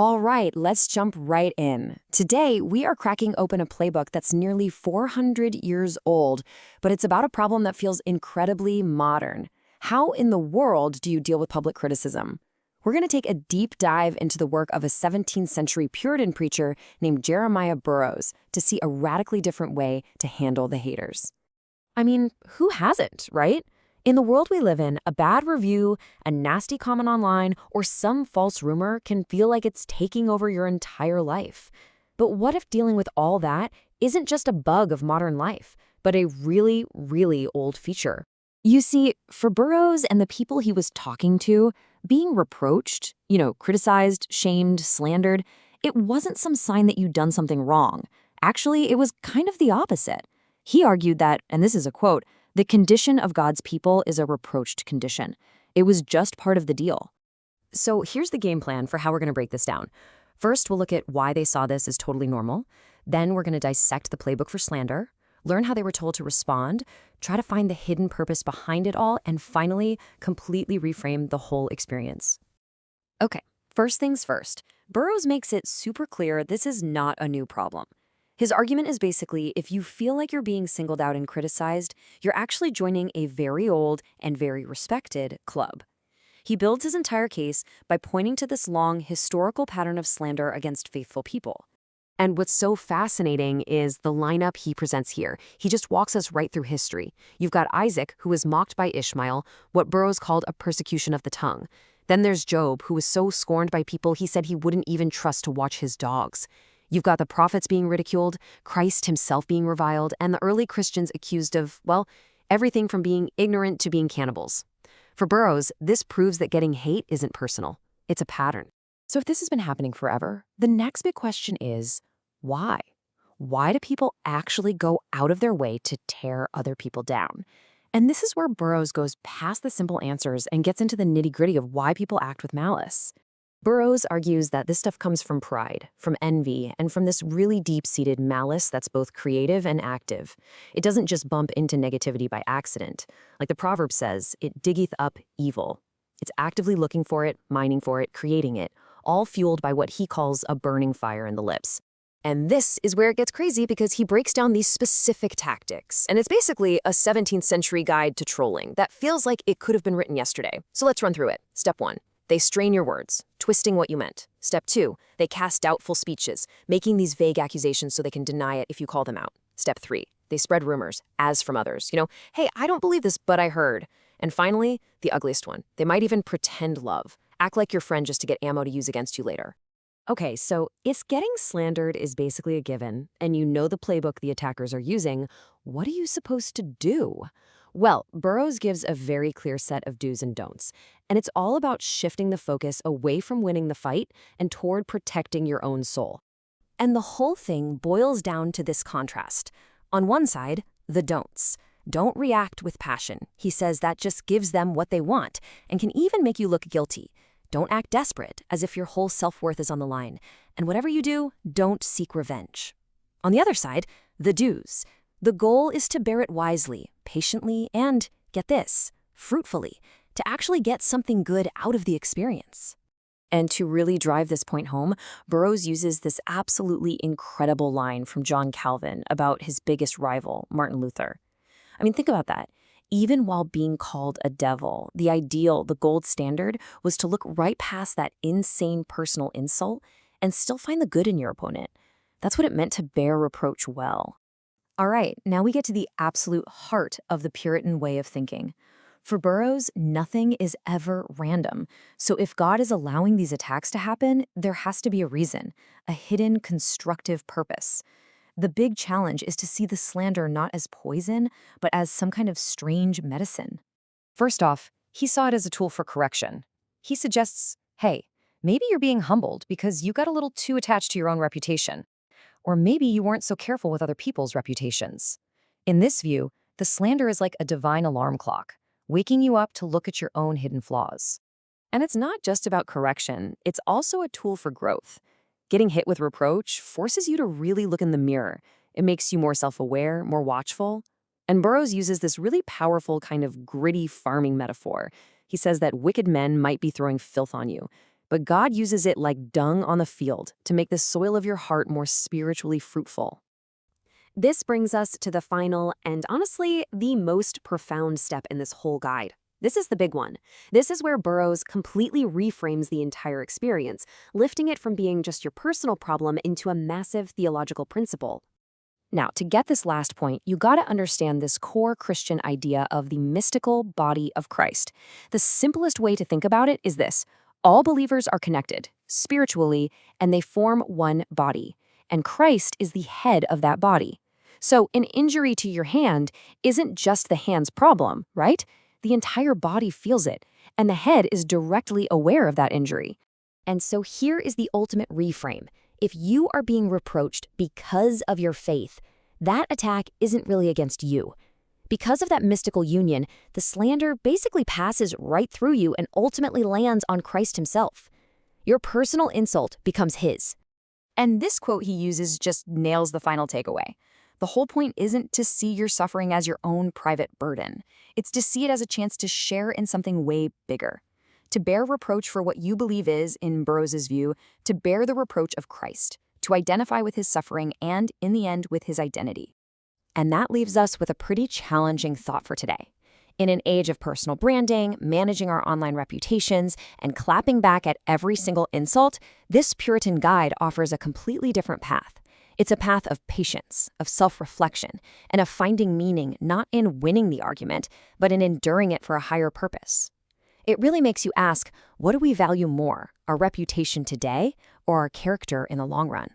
All right, let's jump right in. Today, we are cracking open a playbook that's nearly 400 years old, but it's about a problem that feels incredibly modern. How in the world do you deal with public criticism? We're going to take a deep dive into the work of a 17th century Puritan preacher named Jeremiah Burroughs to see a radically different way to handle the haters. I mean, who hasn't, right? In the world we live in, a bad review, a nasty comment online, or some false rumor can feel like it's taking over your entire life. But what if dealing with all that isn't just a bug of modern life, but a really, really old feature? You see, for Burroughs and the people he was talking to, being reproached, criticized, shamed, slandered, it wasn't some sign that you'd done something wrong. Actually, it was kind of the opposite. He argued that, and this is a quote, "The condition of God's people is a reproached condition." It was just part of the deal. So here's the game plan for how we're going to break this down. First, we'll look at why they saw this as totally normal. Then we're going to dissect the playbook for slander, learn how they were told to respond, try to find the hidden purpose behind it all, and finally, completely reframe the whole experience. Okay, first things first. Burroughs makes it super clear this is not a new problem. His argument is basically, if you feel like you're being singled out and criticized, you're actually joining a very old and very respected club. He builds his entire case by pointing to this long historical pattern of slander against faithful people. And what's so fascinating is the lineup he presents here. He just walks us right through history. You've got Isaac, who was mocked by Ishmael, what Burroughs called a persecution of the tongue. Then there's Job, who was so scorned by people he said he wouldn't even trust to watch his dogs. You've got the prophets being ridiculed, Christ himself being reviled, and the early Christians accused of, well, everything from being ignorant to being cannibals. For Burroughs, this proves that getting hate isn't personal. It's a pattern. So if this has been happening forever, the next big question is, why? Why do people actually go out of their way to tear other people down? And this is where Burroughs goes past the simple answers and gets into the nitty-gritty of why people act with malice. Burroughs argues that this stuff comes from pride, from envy, and from this really deep-seated malice that's both creative and active. It doesn't just bump into negativity by accident. Like the proverb says, it diggeth up evil. It's actively looking for it, mining for it, creating it, all fueled by what he calls a burning fire in the lips. And this is where it gets crazy because he breaks down these specific tactics. And it's basically a 17th century guide to trolling that feels like it could have been written yesterday. So let's run through it. Step 1. They strain your words, twisting what you meant. Step 2, they cast doubtful speeches, making these vague accusations so they can deny it if you call them out. Step 3, they spread rumors, as from others. Hey, I don't believe this, but I heard. And finally, the ugliest one, they might even pretend love, act like your friend just to get ammo to use against you later. Okay, so if getting slandered is basically a given, and you know the playbook the attackers are using, what are you supposed to do? Well, Burroughs gives a very clear set of do's and don'ts, and it's all about shifting the focus away from winning the fight and toward protecting your own soul. And the whole thing boils down to this contrast. On one side, the don'ts. Don't react with passion. He says that just gives them what they want and can even make you look guilty. Don't act desperate, as if your whole self-worth is on the line. And whatever you do, don't seek revenge. On the other side, the do's. The goal is to bear it wisely, patiently, and, get this, fruitfully, to actually get something good out of the experience. And to really drive this point home, Burroughs uses this absolutely incredible line from John Calvin about his biggest rival, Martin Luther. I mean, think about that. Even while being called a devil, the ideal, the gold standard, was to look right past that insane personal insult and still find the good in your opponent. That's what it meant to bear reproach well. All right, now we get to the absolute heart of the Puritan way of thinking. For Burroughs, nothing is ever random. So if God is allowing these attacks to happen, there has to be a reason, a hidden constructive purpose. The big challenge is to see the slander not as poison, but as some kind of strange medicine. First off, he saw it as a tool for correction. He suggests, hey, maybe you're being humbled because you got a little too attached to your own reputation. Or maybe you weren't so careful with other people's reputations. In this view, the slander is like a divine alarm clock, waking you up to look at your own hidden flaws. And it's not just about correction, it's also a tool for growth. Getting hit with reproach forces you to really look in the mirror. It makes you more self-aware, more watchful. And Burroughs uses this really powerful kind of gritty farming metaphor. He says that wicked men might be throwing filth on you, but God uses it like dung on the field to make the soil of your heart more spiritually fruitful. This brings us to the final and honestly, the most profound step in this whole guide. This is the big one. This is where Burroughs completely reframes the entire experience, lifting it from being just your personal problem into a massive theological principle. Now, to get this last point, you gotta understand this core Christian idea of the mystical body of Christ. The simplest way to think about it is this: all believers are connected, spiritually, and they form one body. And Christ is the head of that body. So an injury to your hand isn't just the hand's problem, right? The entire body feels it, and the head is directly aware of that injury. And so here is the ultimate reframe. If you are being reproached because of your faith, that attack isn't really against you. Because of that mystical union, the slander basically passes right through you and ultimately lands on Christ himself. Your personal insult becomes his. And this quote he uses just nails the final takeaway. The whole point isn't to see your suffering as your own private burden. It's to see it as a chance to share in something way bigger. To bear reproach for what you believe is, in Burroughs' view, to bear the reproach of Christ, to identify with his suffering and, in the end, with his identity. And that leaves us with a pretty challenging thought for today. In an age of personal branding, managing our online reputations, and clapping back at every single insult, this Puritan guide offers a completely different path. It's a path of patience, of self-reflection, and of finding meaning not in winning the argument, but in enduring it for a higher purpose. It really makes you ask, what do we value more, our reputation today or our character in the long run?